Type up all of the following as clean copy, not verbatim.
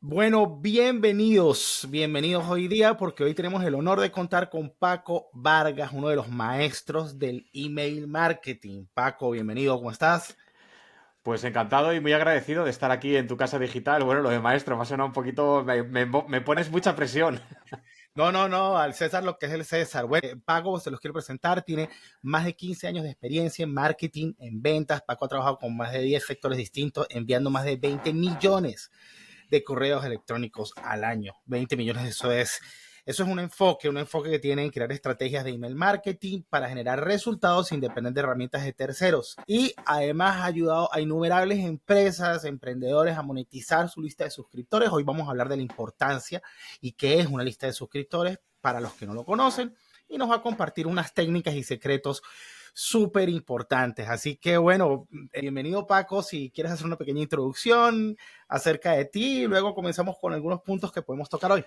Bueno, bienvenidos hoy día porque hoy tenemos el honor de contar con Paco Vargas, uno de los maestros del email marketing. Paco, bienvenido, ¿cómo estás? Pues encantado y muy agradecido de estar aquí en tu casa digital. Bueno, lo de maestro me ha sonado un poquito, me pones mucha presión. No, al César lo que es el César. Bueno, Paco, se los quiero presentar, tiene más de 15 años de experiencia en marketing, en ventas. Paco ha trabajado con más de 10 sectores distintos, enviando más de 20 millones de correos electrónicos al año. 20 millones, eso es un enfoque que tiene en crear estrategias de email marketing para generar resultados sin depender de herramientas de terceros. Y además ha ayudado a innumerables empresas, emprendedores a monetizar su lista de suscriptores. Hoy vamos a hablar de la importancia y qué es una lista de suscriptores para los que no lo conocen. Y nos va a compartir unas técnicas y secretos súper importantes. Así que bueno, bienvenido Paco, si quieres hacer una pequeña introducción acerca de ti y luego comenzamos con algunos puntos que podemos tocar hoy.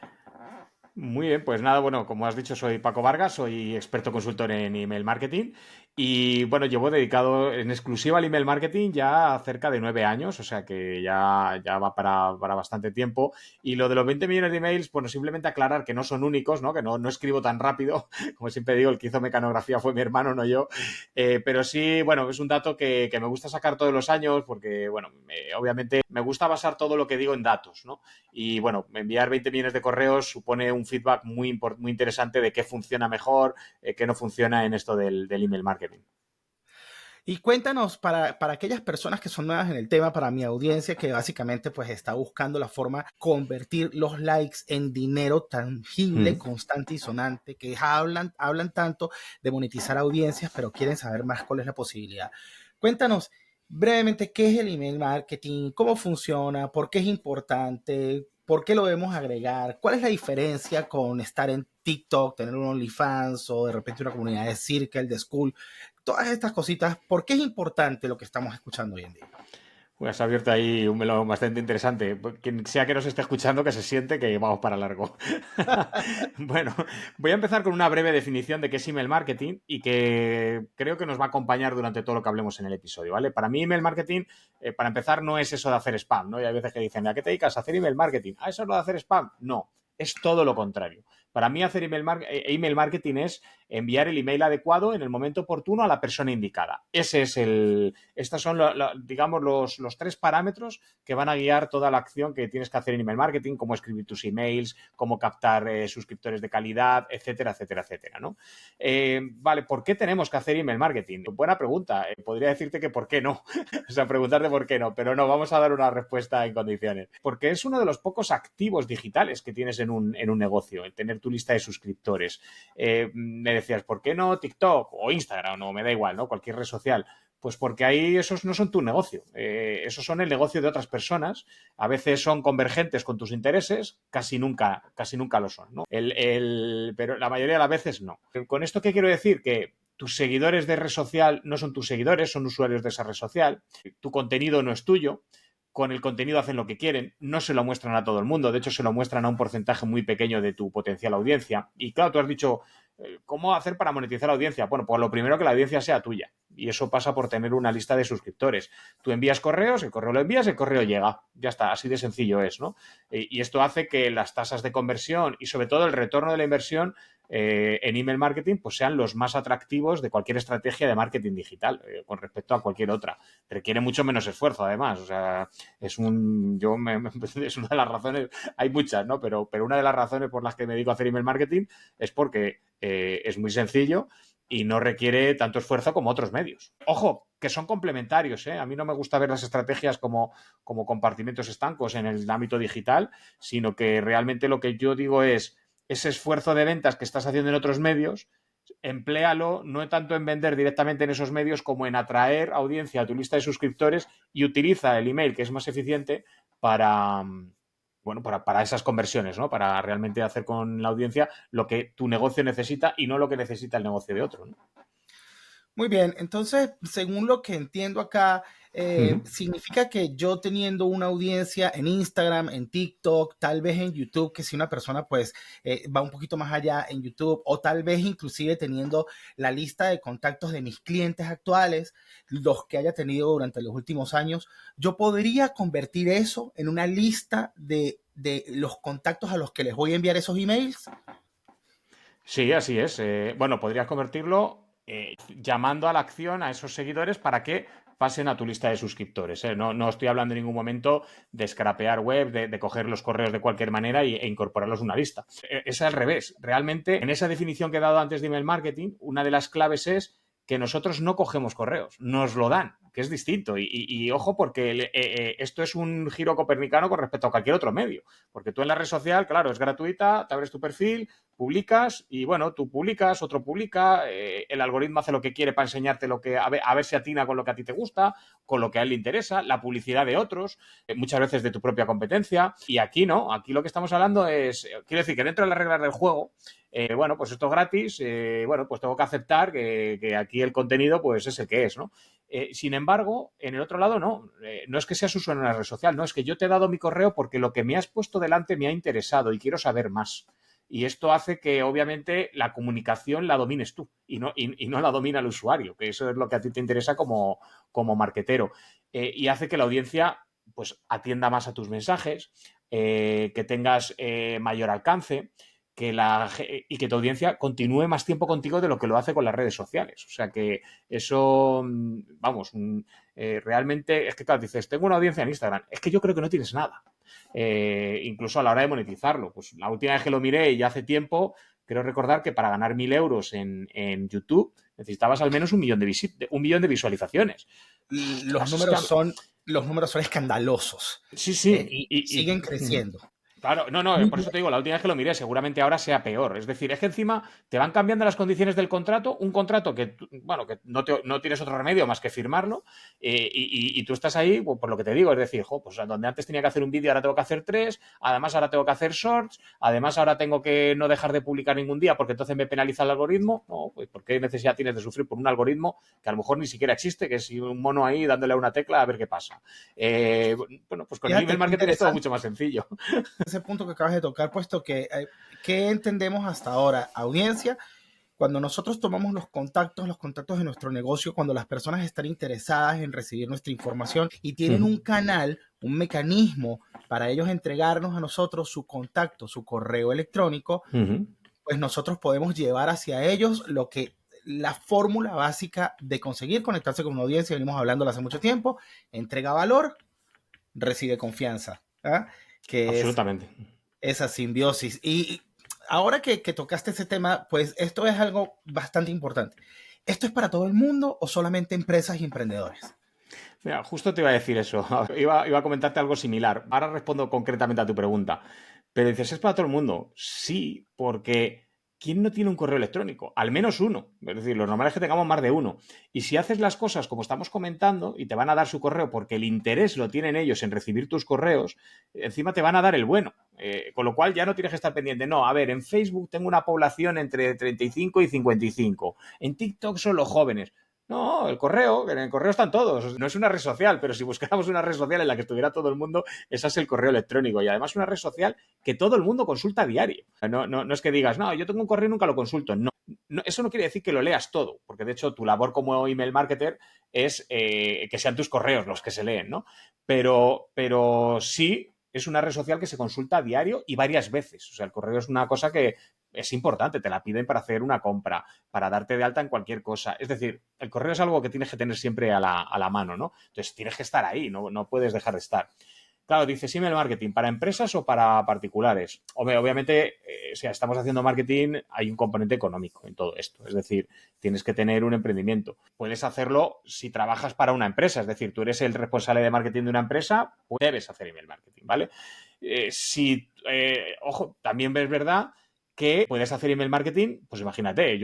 Muy bien, pues nada, bueno, como has dicho, soy Paco Vargas, soy experto consultor en email marketing y bueno, llevo dedicado en exclusiva al email marketing ya cerca de 9 años, o sea que ya va para bastante tiempo. Y lo de los 20 millones de emails, bueno, simplemente aclarar que no son únicos, ¿no? Que no escribo tan rápido, como siempre digo, el que hizo mecanografía fue mi hermano, no yo. Pero sí, bueno, es un dato que me gusta sacar todos los años porque, bueno, obviamente me gusta basar todo lo que digo en datos, ¿no? Y bueno, enviar 20 millones de correos supone un feedback muy interesante de qué funciona mejor, qué no funciona en esto del email marketing. Y cuéntanos, para aquellas personas que son nuevas en el tema, para mi audiencia que básicamente pues está buscando la forma de convertir los likes en dinero tangible, Mm. constante y sonante, que hablan tanto de monetizar audiencias, pero quieren saber más cuál es la posibilidad. Cuéntanos brevemente qué es el email marketing, cómo funciona, por qué es importante, por qué lo debemos agregar, cuál es la diferencia con estar en TikTok, tener un OnlyFans o de repente una comunidad de Circle, de School, todas estas cositas, ¿por qué es importante lo que estamos escuchando hoy en día? Pues has abierto ahí un melón bastante interesante. Quien sea que nos esté escuchando, que se siente que vamos para largo. Bueno, voy a empezar con una breve definición de qué es email marketing y que creo que nos va a acompañar durante todo lo que hablemos en el episodio, ¿vale? Para mí, email marketing, para empezar, no es eso de hacer spam, ¿no? Y hay veces que dicen, ¿a qué te dedicas? ¿A hacer email marketing? ¿A eso es lo de hacer spam? No, es todo lo contrario. Para mí, hacer email marketing es enviar el email adecuado en el momento oportuno a la persona indicada. Estos son, digamos, los tres parámetros que van a guiar toda la acción que tienes que hacer en email marketing, cómo escribir tus emails, cómo captar suscriptores de calidad, etcétera, etcétera, etcétera, ¿no? Vale, ¿por qué tenemos que hacer email marketing? Buena pregunta. Podría decirte que por qué no. O sea, preguntarte por qué no, pero no, vamos a dar una respuesta en condiciones. Porque es uno de los pocos activos digitales que tienes en un negocio, el tener tu lista de suscriptores. Me decías, ¿por qué no TikTok o Instagram? O me da igual, ¿no? Cualquier red social. Pues porque ahí esos no son tu negocio, esos son el negocio de otras personas, a veces son convergentes con tus intereses, casi nunca lo son, ¿no? Pero la mayoría de las veces no. ¿Con esto qué quiero decir? Que tus seguidores de red social no son tus seguidores, son usuarios de esa red social, tu contenido no es tuyo, con el contenido hacen lo que quieren, no se lo muestran a todo el mundo, de hecho se lo muestran a un porcentaje muy pequeño de tu potencial audiencia. Y claro, tú has dicho, ¿cómo hacer para monetizar la audiencia? Bueno, pues lo primero que la audiencia sea tuya. Y eso pasa por tener una lista de suscriptores. Tú envías correos, el correo lo envías, el correo llega. Ya está, así de sencillo es, ¿no? Y esto hace que las tasas de conversión y sobre todo el retorno de la inversión en email marketing pues sean los más atractivos de cualquier estrategia de marketing digital con respecto a cualquier otra. Requiere mucho menos esfuerzo, además. O sea, es una de las razones, hay muchas, ¿no? Pero una de las razones por las que me dedico a hacer email marketing es porque es muy sencillo y no requiere tanto esfuerzo como otros medios. Ojo, que son complementarios, ¿eh? A mí no me gusta ver las estrategias como compartimentos estancos en el ámbito digital, sino que realmente lo que yo digo es ese esfuerzo de ventas que estás haciendo en otros medios, empléalo no tanto en vender directamente en esos medios como en atraer audiencia a tu lista de suscriptores y utiliza el email, que es más eficiente, para, bueno, para esas conversiones, ¿no? Para realmente hacer con la audiencia lo que tu negocio necesita y no lo que necesita el negocio de otro, ¿no? Muy bien, entonces, según lo que entiendo acá, significa que yo teniendo una audiencia en Instagram, en TikTok, tal vez en YouTube, que si una persona pues va un poquito más allá en YouTube, o tal vez inclusive teniendo la lista de contactos de mis clientes actuales, los que haya tenido durante los últimos años, yo podría convertir eso en una lista de de los contactos a los que les voy a enviar esos emails? Sí, así es. Bueno, podrías convertirlo llamando a la acción a esos seguidores para que pasen a tu lista de suscriptores. No estoy hablando en ningún momento de scrapear web, de coger los correos de cualquier manera e incorporarlos a una lista. Es al revés. Realmente, en esa definición que he dado antes de email marketing, una de las claves es que nosotros no cogemos correos, nos lo dan, que es distinto. Y ojo, porque esto es un giro copernicano con respecto a cualquier otro medio. Porque tú en la red social, claro, es gratuita, te abres tu perfil, publicas y bueno, tú publicas, otro publica, el algoritmo hace lo que quiere para enseñarte lo que, a ver si atina con lo que a ti te gusta, con lo que a él le interesa, la publicidad de otros, muchas veces de tu propia competencia. Y aquí no, aquí lo que estamos hablando es, quiero decir que dentro de las reglas del juego, bueno, pues esto es gratis, bueno, pues tengo que aceptar que aquí el contenido pues es el que es, ¿no? Sin embargo, en el otro lado no es que seas usuario en una red social, no, es que yo te he dado mi correo porque lo que me has puesto delante me ha interesado y quiero saber más. Y esto hace que, obviamente, la comunicación la domines tú y no la domina el usuario, que eso es lo que a ti te interesa como marketero. Y hace que la audiencia pues atienda más a tus mensajes, que tengas mayor alcance y que tu audiencia continúe más tiempo contigo de lo que lo hace con las redes sociales. O sea que eso, vamos, realmente es que, claro, dices, tengo una audiencia en Instagram. Es que yo creo que no tienes nada. Incluso a la hora de monetizarlo. Pues la última vez que lo miré y hace tiempo, creo recordar que para ganar 1.000 euros en YouTube necesitabas al menos 1 millón de visualizaciones. Los los números son escandalosos, Sí, sí. y siguen creciendo. Claro, no, por eso te digo, la última vez que lo miré, seguramente ahora sea peor. Es decir, es que encima te van cambiando las condiciones del contrato, un contrato que, bueno, que no tienes otro remedio más que firmarlo, y tú estás ahí, pues, por lo que te digo, es decir, pues donde antes tenía que hacer un vídeo, ahora tengo que hacer 3, además ahora tengo que hacer shorts, además ahora tengo que no dejar de publicar ningún día porque entonces me penaliza el algoritmo. No, pues ¿por qué necesidad tienes de sufrir por un algoritmo que a lo mejor ni siquiera existe, que es un mono ahí dándole a una tecla a ver qué pasa? Bueno, pues con el email Fíjate qué marketing es todo interesante mucho más sencillo. ese punto que acabas de tocar, puesto que, ¿qué entendemos hasta ahora, audiencia? Cuando nosotros tomamos los contactos de nuestro negocio, cuando las personas están interesadas en recibir nuestra información y tienen un canal, un mecanismo para ellos entregarnos a nosotros su contacto, su correo electrónico, pues nosotros podemos llevar hacia ellos la fórmula básica de conseguir conectarse con una audiencia, venimos hablando hace mucho tiempo: entrega valor, recibe confianza, ¿ah? Que es Absolutamente. esa simbiosis. Y ahora que tocaste ese tema, pues esto es algo bastante importante. ¿Esto es para todo el mundo o solamente empresas y emprendedores? Mira, justo te iba a decir eso. Iba a comentarte algo similar. Ahora respondo concretamente a tu pregunta. Pero dices, ¿es para todo el mundo? Sí, porque ¿quién no tiene un correo electrónico? Al menos uno. Es decir, lo normal es que tengamos más de uno. Y si haces las cosas como estamos comentando y te van a dar su correo porque el interés lo tienen ellos en recibir tus correos, encima te van a dar el bueno. Con lo cual ya no tienes que estar pendiente. No, a ver, en Facebook tengo una población entre 35 y 55. En TikTok son los jóvenes. No, en el correo están todos. No es una red social, pero si buscáramos una red social en la que estuviera todo el mundo, esa es el correo electrónico. Y además una red social que todo el mundo consulta a diario. No es que digas, no, yo tengo un correo y nunca lo consulto. No, eso no quiere decir que lo leas todo, porque de hecho tu labor como email marketer es que sean tus correos los que se leen, ¿no? Pero sí es una red social que se consulta a diario y varias veces. O sea, el correo es una cosa que es importante, te la piden para hacer una compra, para darte de alta en cualquier cosa. Es decir, el correo es algo que tienes que tener siempre a la mano, ¿no? Entonces tienes que estar ahí, no puedes dejar de estar. Claro, dices email marketing, ¿para empresas o para particulares? Obviamente, si estamos haciendo marketing, hay un componente económico en todo esto. Es decir, tienes que tener un emprendimiento. Puedes hacerlo si trabajas para una empresa. Es decir, tú eres el responsable de marketing de una empresa, pues debes hacer email marketing, ¿vale? Ojo, también es verdad que puedes hacer email marketing, pues imagínate,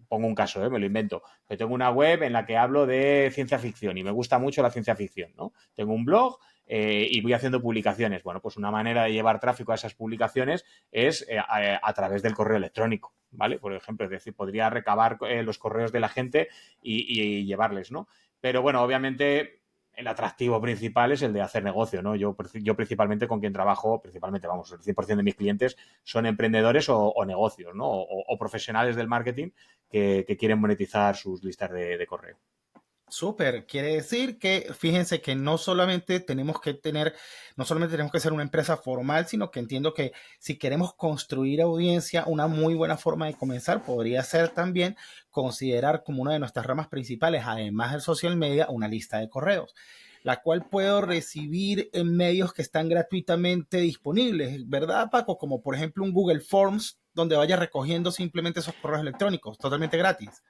pongo un caso, me lo invento. Yo tengo una web en la que hablo de ciencia ficción y me gusta mucho la ciencia ficción, ¿no? Tengo un blog y voy haciendo publicaciones. Bueno, pues una manera de llevar tráfico a esas publicaciones es a través del correo electrónico, ¿vale? Por ejemplo, es decir, podría recabar los correos de la gente y llevarles, ¿no? Pero bueno, obviamente el atractivo principal es el de hacer negocio, ¿no? Yo principalmente con quien trabajo, vamos, el 100% de mis clientes son emprendedores o negocios, ¿no? O profesionales del marketing que quieren monetizar sus listas de correo. Súper, quiere decir que fíjense que no solamente tenemos que ser una empresa formal, sino que entiendo que si queremos construir audiencia, una muy buena forma de comenzar podría ser también considerar como una de nuestras ramas principales, además del social media, una lista de correos, la cual puedo recibir en medios que están gratuitamente disponibles, ¿verdad, Paco? Como por ejemplo un Google Forms, donde vaya recogiendo simplemente esos correos electrónicos, totalmente gratis.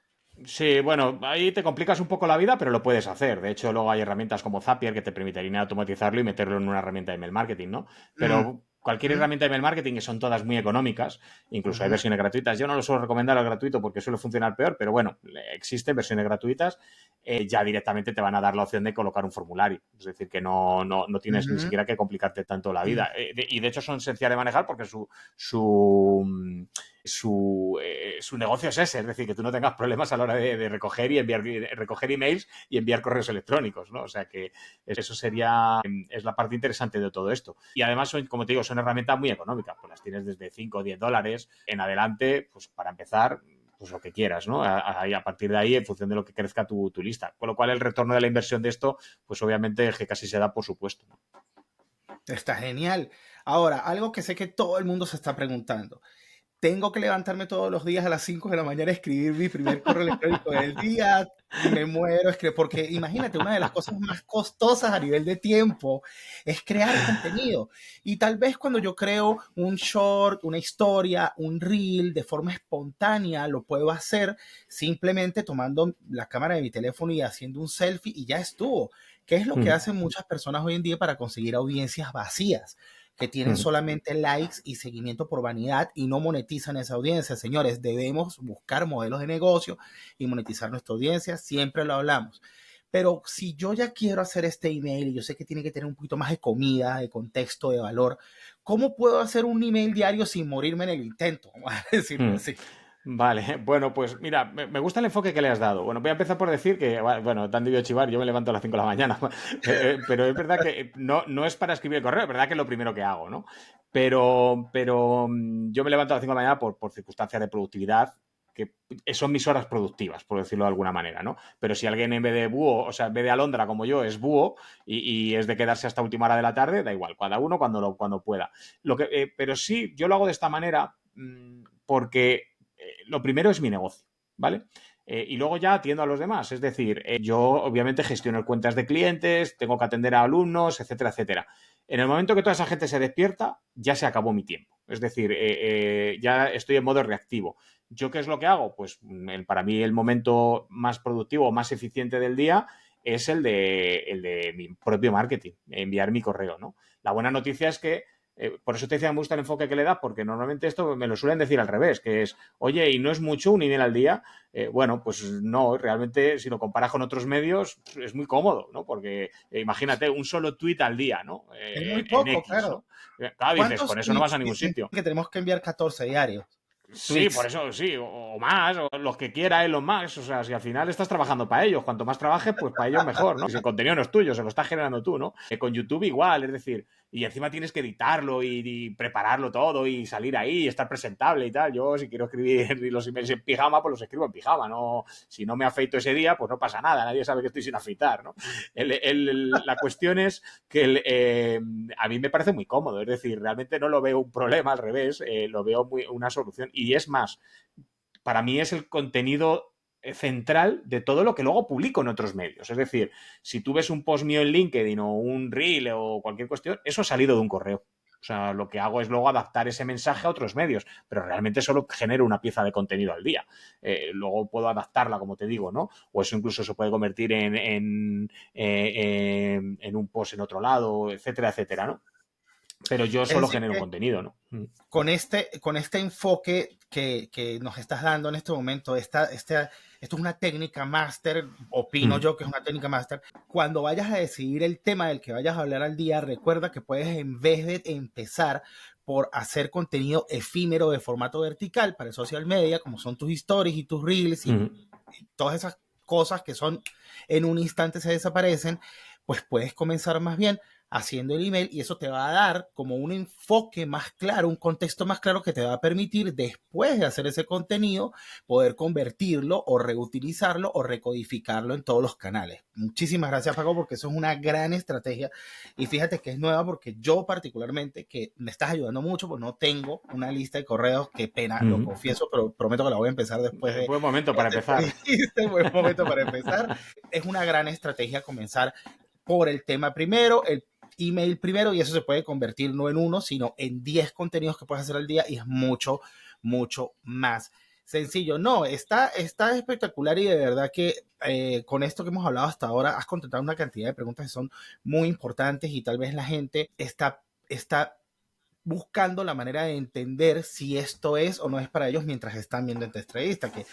Sí, bueno, ahí te complicas un poco la vida, pero lo puedes hacer. De hecho, luego hay herramientas como Zapier que te permitirían automatizarlo y meterlo en una herramienta de email marketing, ¿no? Mm, Pero cualquier mm, herramienta de email marketing, que son todas muy económicas, incluso hay ujú. versiones gratuitas. Yo no lo suelo recomendar al gratuito porque suele funcionar peor, pero bueno, existen versiones gratuitas. Ya directamente te van a dar la opción de colocar un formulario. Es decir, que no tienes ni Ujú. siquiera que complicarte tanto la vida. Y de hecho son sencillas de manejar porque su negocio es ese, es decir, que tú no tengas problemas a la hora de recoger y enviar, recoger emails y enviar correos electrónicos, ¿no? O sea que eso sería, es la parte interesante de todo esto. Y además, son, como te digo, son herramientas muy económicas, pues las tienes desde 5 o 10 dólares en adelante, pues para empezar, pues lo que quieras, ¿no? A partir de ahí, en función de lo que crezca tu lista. Con lo cual, el retorno de la inversión de esto, pues obviamente es que casi se da por supuesto, ¿no? Está genial. Ahora, algo que sé que todo el mundo se está preguntando. Tengo que levantarme todos los días a las 5 de la mañana a escribir mi primer correo electrónico del día. Me muero, porque imagínate, una de las cosas más costosas a nivel de tiempo es crear contenido. Y tal vez cuando yo creo un short, una historia, un reel de forma espontánea, lo puedo hacer simplemente tomando la cámara de mi teléfono y haciendo un selfie y ya estuvo. ¿Qué es lo que hacen muchas personas hoy en día para conseguir audiencias vacías? Que tienen solamente likes y seguimiento por vanidad y no monetizan esa audiencia. Señores, debemos buscar modelos de negocio y monetizar nuestra audiencia, siempre lo hablamos. Pero si yo ya quiero hacer este email y yo sé que tiene que tener un poquito más de comida, de contexto, de valor, ¿cómo puedo hacer un email diario sin morirme en el intento? Vamos a decirlo Hmm. así. Vale, bueno, pues mira, me gusta el enfoque que le has dado. Bueno, voy a empezar por decir que, bueno, te han debido chivar, yo me levanto a las 5 de la mañana, pero es verdad que no es para escribir el correo, es verdad que es lo primero que hago, ¿no? Pero yo me levanto a las 5 de la mañana por circunstancias de productividad, que son mis horas productivas, por decirlo de alguna manera, ¿no? Pero si alguien en vez de búho, o sea, en vez de alondra como yo, es búho y es de quedarse hasta última hora de la tarde, da igual, cada uno cuando pueda. Pero sí, yo lo hago de esta manera porque lo primero es mi negocio, ¿vale? Y luego ya atiendo a los demás. Es decir, yo obviamente gestiono cuentas de clientes, tengo que atender a alumnos, etcétera, etcétera. En el momento que toda esa gente se despierta, ya se acabó mi tiempo. Es decir, ya estoy en modo reactivo. ¿Yo qué es lo que hago? Pues para mí el momento más productivo, más eficiente del día es el de mi propio marketing, enviar mi correo, ¿no? La buena noticia es que por eso te decía, me gusta el enfoque que le das, porque normalmente esto me lo suelen decir al revés, que es, oye, ¿y no es mucho un email al día? Bueno, pues no, realmente si lo comparas con otros medios es muy cómodo, ¿no? Porque imagínate, un solo tweet al día, ¿no? Es muy En poco, X, claro. ¿no? Claro, dices, ¿Cuántos con eso no vas tweets a ningún dicen sitio. que tenemos que enviar 14 diarios? Sí, por Tweets. eso sí, o más, o los que quiera Elon Musk. O sea, si al final estás trabajando para ellos, cuanto más trabajes, pues para ellos mejor, ¿no? Y si el contenido no es tuyo, se lo estás generando tú, ¿no? Con YouTube igual, es decir, y encima tienes que editarlo y prepararlo todo y salir ahí y estar presentable y tal. Yo, si quiero escribir los emails en pijama, pues los escribo en pijama, ¿no? Si no me afeito ese día, pues no pasa nada, nadie sabe que estoy sin afeitar, ¿no? La cuestión es que a mí me parece muy cómodo, es decir, realmente no lo veo un problema, al revés, lo veo una solución. Y es más, para mí es el contenido central de todo lo que luego publico en otros medios. Es decir, si tú ves un post mío en LinkedIn o un reel o cualquier cuestión, eso ha salido de un correo. O sea, lo que hago es luego adaptar ese mensaje a otros medios, pero realmente solo genero una pieza de contenido al día. Luego puedo adaptarla, como te digo, ¿no? O eso incluso se puede convertir en un post en otro lado, etcétera, etcétera, ¿no? Pero yo Es solo decir, genero un que contenido, ¿no? con este enfoque que nos estás dando en este momento, esto es una técnica máster, opino yo que es una técnica máster. Cuando vayas a decidir el tema del que vayas a hablar al día, recuerda que puedes, en vez de empezar por hacer contenido efímero de formato vertical para el social media, como son tus stories y tus reels y todas esas cosas que son en un instante se desaparecen, pues puedes comenzar más bien haciendo el email y eso te va a dar como un enfoque más claro, un contexto más claro que te va a permitir después de hacer ese contenido poder convertirlo o reutilizarlo o recodificarlo en todos los canales. Muchísimas gracias, Paco, porque eso es una gran estrategia y fíjate que es nueva porque yo particularmente, que me estás ayudando mucho, pues no tengo una lista de correos, qué pena, lo confieso, pero prometo que la voy a empezar después de Buen momento para empezar. este buen momento para empezar. Es una gran estrategia comenzar por el tema primero, el email primero, y eso se puede convertir no en uno, sino en 10 contenidos que puedes hacer al día y es mucho, mucho más sencillo. No, está espectacular y de verdad que con esto que hemos hablado hasta ahora has contestado una cantidad de preguntas que son muy importantes y tal vez la gente está buscando la manera de entender si esto es o no es para ellos mientras están viendo esta entrevista, que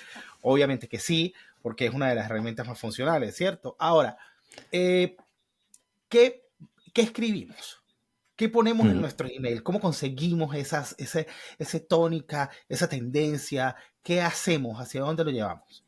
obviamente que sí, porque es una de las herramientas más funcionales, ¿cierto? Ahora, eh, ¿qué, ¿qué escribimos? ¿Qué ponemos en nuestro email? ¿Cómo conseguimos ese tónica, esa tendencia? ¿Qué hacemos? ¿Hacia dónde lo llevamos?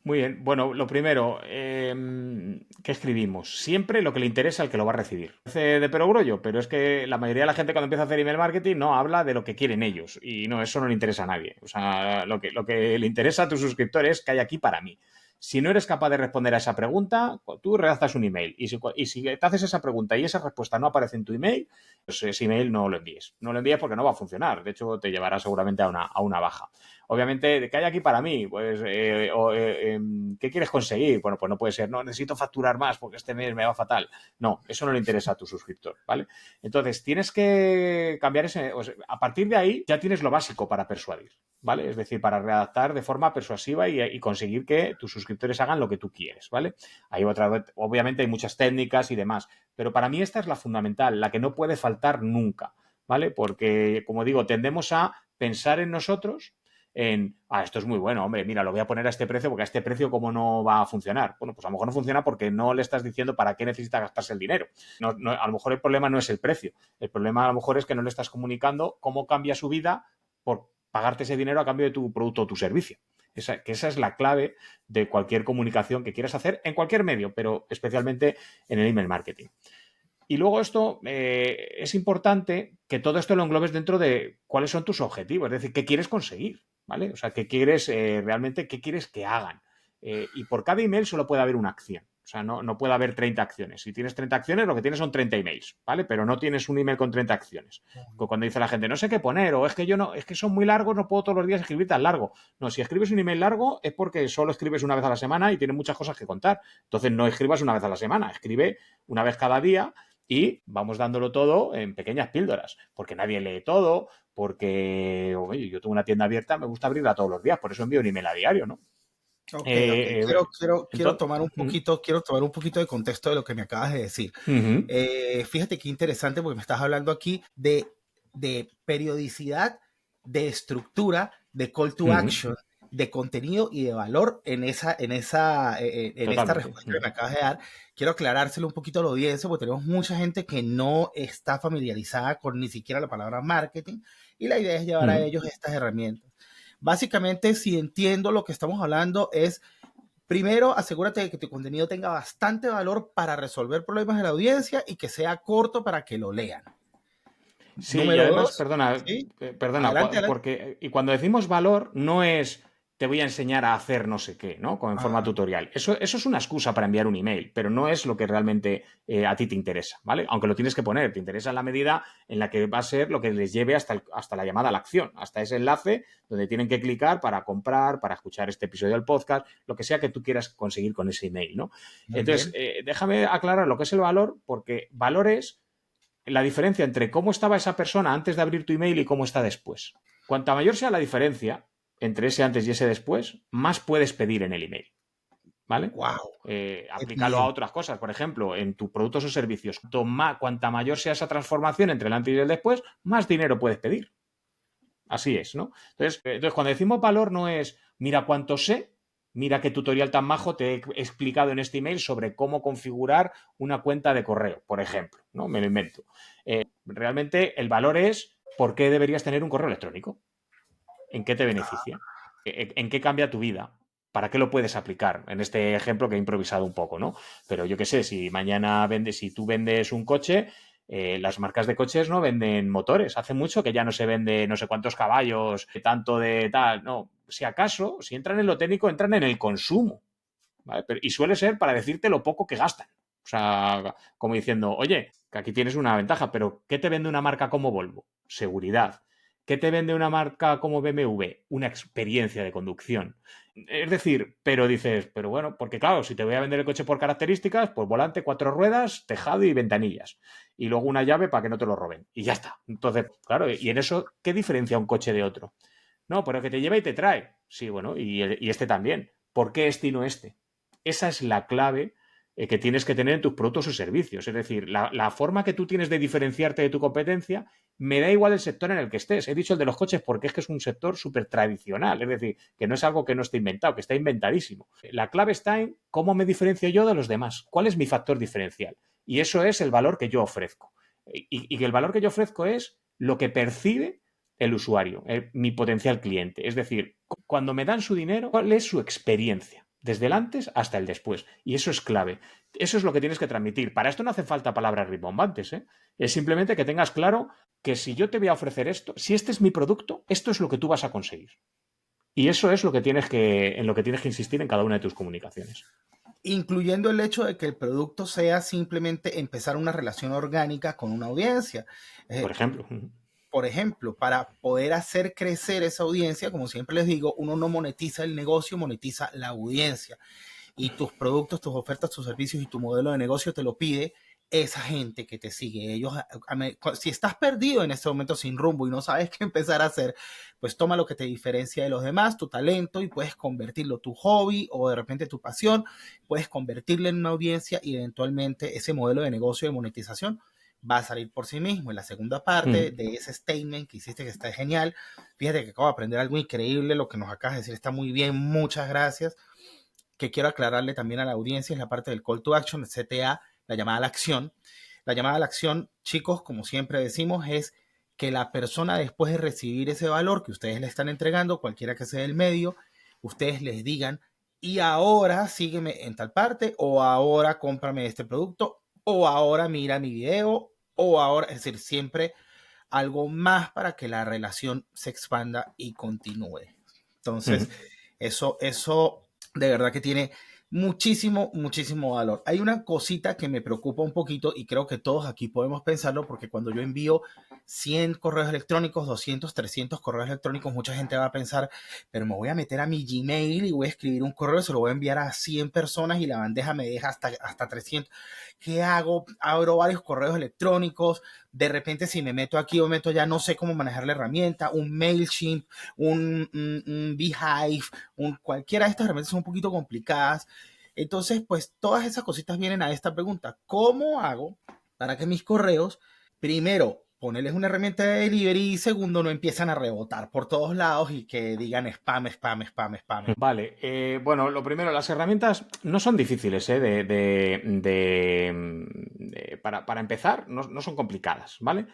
Muy bien. Bueno, lo primero, ¿qué escribimos? Siempre lo que le interesa al que lo va a recibir. Parece de perogrullo, pero es que la mayoría de la gente cuando empieza a hacer email marketing no habla de lo que quieren ellos. Y no, eso no le interesa a nadie. O sea, lo que le interesa a tus suscriptores es que hay aquí para mí. Si no eres capaz de responder a esa pregunta, tú redactas un email. Y si te haces esa pregunta y esa respuesta no aparece en tu email, pues ese email no lo envíes. No lo envíes porque no va a funcionar. De hecho, te llevará seguramente a una baja. Obviamente, ¿de qué hay aquí para mí? Pues, ¿qué quieres conseguir? Bueno, pues no puede ser, no, necesito facturar más porque este mes me va fatal. No, eso no le interesa a tu suscriptor, ¿vale? Entonces, tienes que cambiar ese... O sea, a partir de ahí ya tienes lo básico para persuadir, ¿vale? Es decir, para redactar de forma persuasiva y conseguir que tus suscriptores hagan lo que tú quieres, ¿vale? Obviamente hay muchas técnicas y demás, pero para mí esta es la fundamental, la que no puede faltar nunca, ¿vale? Porque, como digo, tendemos a pensar en nosotros esto es muy bueno, hombre, mira, lo voy a poner a este precio porque a este precio cómo no va a funcionar. Bueno, pues a lo mejor no funciona porque no le estás diciendo para qué necesita gastarse el dinero. A lo mejor el problema no es el precio, el problema a lo mejor es que no le estás comunicando cómo cambia su vida por pagarte ese dinero a cambio de tu producto o tu servicio. Esa es la clave de cualquier comunicación que quieras hacer en cualquier medio, pero especialmente en el email marketing. Y luego esto es importante que todo esto lo englobes dentro de cuáles son tus objetivos, es decir, qué quieres conseguir, ¿vale? O sea, qué quieres realmente, qué quieres que hagan. Y por cada email solo puede haber una acción. O sea, no puede haber 30 acciones. Si tienes 30 acciones, lo que tienes son 30 emails, ¿vale? Pero no tienes un email con 30 acciones. Cuando dice la gente, no sé qué poner, o es que yo no, es que son muy largos, no puedo todos los días escribir tan largo. No, si escribes un email largo es porque solo escribes una vez a la semana y tienes muchas cosas que contar. Entonces no escribas una vez a la semana, escribe una vez cada día y vamos dándolo todo en pequeñas píldoras, porque nadie lee todo, porque oye, yo tengo una tienda abierta, me gusta abrirla todos los días, por eso envío un email a diario, ¿no? Ok. Quiero tomar un poquito de contexto de lo que me acabas de decir. Fíjate qué interesante porque me estás hablando aquí de periodicidad, de estructura, de call to action, de contenido y de valor en esta respuesta que me acabas de dar. Quiero aclarárselo un poquito a la audiencia porque tenemos mucha gente que no está familiarizada con ni siquiera la palabra marketing y la idea es llevar a ellos estas herramientas. Básicamente, si entiendo lo que estamos hablando es, primero, asegúrate de que tu contenido tenga bastante valor para resolver problemas de la audiencia y que sea corto para que lo lean. Sí, y Número además, dos, perdona, ¿sí? perdona, Adelante, adelante. porque y cuando decimos valor no es te voy a enseñar a hacer no sé qué, ¿no? Como en forma Ajá. tutorial. Eso es una excusa para enviar un email, pero no es lo que realmente a ti te interesa, ¿vale? Aunque lo tienes que poner, te interesa en la medida en la que va a ser lo que les lleve hasta la llamada a la acción, hasta ese enlace donde tienen que clicar para comprar, para escuchar este episodio del podcast, lo que sea que tú quieras conseguir con ese email, ¿no? Muy Entonces, bien. déjame aclarar lo que es el valor, porque valor es la diferencia entre cómo estaba esa persona antes de abrir tu email y cómo está después. Cuanta mayor sea la diferencia entre ese antes y ese después, más puedes pedir en el email, ¿vale? Wow. Qué Aplícalo a bien. otras cosas, por ejemplo, en tus productos o servicios. Cuanta mayor sea esa transformación entre el antes y el después, más dinero puedes pedir. Así es, ¿no? Entonces, cuando decimos valor no es mira cuánto sé, mira qué tutorial tan majo te he explicado en este email sobre cómo configurar una cuenta de correo, por ejemplo, ¿no? Me lo invento. Realmente el valor es por qué deberías tener un correo electrónico, en qué te beneficia, en qué cambia tu vida. ¿para qué lo puedes aplicar? En este ejemplo que he improvisado un poco, ¿no? Pero yo qué sé, si tú vendes un coche, las marcas de coches no venden motores. Hace mucho que ya no se vende no sé cuántos caballos, tanto de tal. No, si acaso, si entran en lo técnico, entran en el consumo. ¿Vale? Y suele ser para decirte lo poco que gastan. O sea, como diciendo, oye, que aquí tienes una ventaja, pero ¿qué te vende una marca como Volvo? Seguridad. ¿Qué te vende una marca como BMW? Una experiencia de conducción. Es decir, pero dices, pero bueno, porque claro, si te voy a vender el coche por características, pues volante, 4 ruedas, tejado y ventanillas. Y luego una llave para que no te lo roben. Y ya está. Entonces, claro, y en eso, ¿qué diferencia un coche de otro? No, pero que te lleva y te trae. Sí, bueno, y este también. ¿Por qué este y no este? Esa es la clave que tienes que tener en tus productos o servicios. Es decir, la forma que tú tienes de diferenciarte de tu competencia, me da igual el sector en el que estés. He dicho el de los coches porque es que es un sector súper tradicional, es decir, que no es algo que no esté inventado, que está inventadísimo. La clave está en cómo me diferencio yo de los demás, cuál es mi factor diferencial. Y eso es el valor que yo ofrezco. Y el valor que yo ofrezco es lo que percibe el usuario, mi potencial cliente. Es decir, cuando me dan su dinero, ¿cuál es su experiencia? Desde el antes hasta el después. Y eso es clave. Eso es lo que tienes que transmitir. Para esto no hace falta palabras rimbombantes. Es simplemente que tengas claro que si yo te voy a ofrecer esto, si este es mi producto, esto es lo que tú vas a conseguir. Y eso es lo que en lo que tienes que insistir en cada una de tus comunicaciones. Incluyendo el hecho de que el producto sea simplemente empezar una relación orgánica con una audiencia. Por ejemplo. Por ejemplo, para poder hacer crecer esa audiencia, como siempre les digo, uno no monetiza el negocio, monetiza la audiencia. Y tus productos, tus ofertas, tus servicios y tu modelo de negocio te lo pide esa gente que te sigue. Ellos, si estás perdido en este momento sin rumbo y no sabes qué empezar a hacer, pues toma lo que te diferencia de los demás, tu talento, y puedes convertirlo tu hobby o de repente tu pasión, puedes convertirlo en una audiencia y eventualmente ese modelo de negocio de monetización va a salir por sí mismo. En la segunda parte de ese statement que hiciste, que está genial, fíjate que acabo de aprender algo increíble, lo que nos acabas de decir está muy bien, muchas gracias. Que quiero aclararle también a la audiencia es la parte del call to action, el CTA, la llamada a la acción. La llamada a la acción, chicos, como siempre decimos, es que la persona, después de recibir ese valor que ustedes le están entregando, cualquiera que sea el medio, ustedes les digan, y ahora sígueme en tal parte, o ahora cómprame este producto, o ahora mira mi video, o ahora, es decir, siempre algo más para que la relación se expanda y continúe. Entonces, eso de verdad que tiene muchísimo, muchísimo valor. Hay una cosita que me preocupa un poquito y creo que todos aquí podemos pensarlo, porque cuando yo envío 100 correos electrónicos, 200, 300 correos electrónicos, mucha gente va a pensar, pero me voy a meter a mi Gmail y voy a escribir un correo, se lo voy a enviar a 100 personas y la bandeja me deja hasta 300. ¿Qué hago? Abro varios correos electrónicos. De repente, si me meto aquí o meto ya, no sé cómo manejar la herramienta, un MailChimp, un Beehive, cualquiera de estas herramientas son un poquito complicadas. Entonces, pues todas esas cositas vienen a esta pregunta. ¿Cómo hago para que mis correos, primero, ponerles una herramienta de delivery y segundo, no empiezan a rebotar por todos lados y que digan spam, spam, spam, spam? Vale, bueno, lo primero, las herramientas no son difíciles, para empezar, no son complicadas, ¿vale?